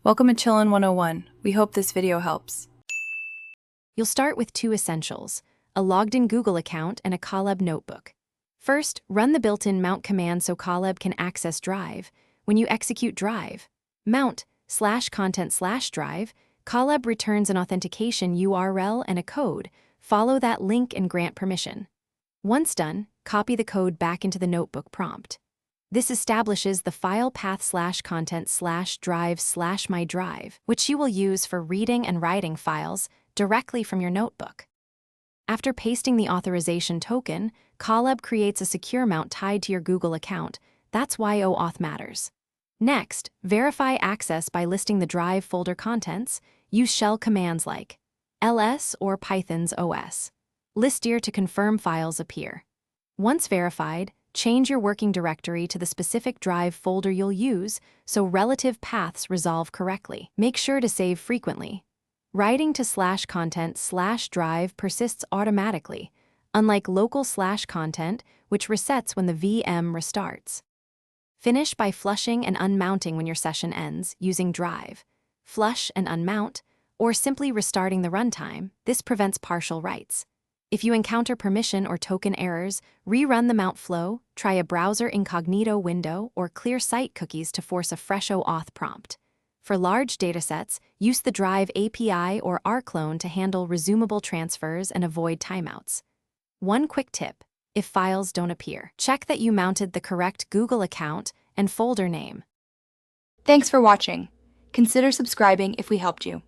Welcome to Chillin' 101. We hope this video helps. You'll start with two essentials, a logged-in Google account and a Colab notebook. First, run the built-in mount command so Colab can access Drive. When you execute Drive, mount/content/Drive, Colab returns an authentication URL and a code. Follow that link and grant permission. Once done, copy the code back into the notebook prompt. This establishes the file path/content/drive/my drive, which you will use for reading and writing files directly from your notebook. After pasting the authorization token, Colab creates a secure mount tied to your Google account. That's why OAuth matters. Next, verify access by listing the Drive folder contents. Use shell commands like ls or Python's os. List dir to confirm files appear. Once verified, change your working directory to the specific Drive folder you'll use so relative paths resolve correctly. Make sure to save frequently. Writing to /content/drive persists automatically, unlike local /content, which resets when the VM restarts. Finish by flushing and unmounting when your session ends using Drive. Flush and unmount, or simply restarting the runtime. This prevents partial writes. If you encounter permission or token errors, rerun the mount flow, try a browser incognito window, or clear site cookies to force a fresh OAuth prompt. For large datasets, use the Drive API or rclone to handle resumable transfers and avoid timeouts. One quick tip: if files don't appear, check that you mounted the correct Google account and folder name. Thanks for watching. Consider subscribing if we helped you.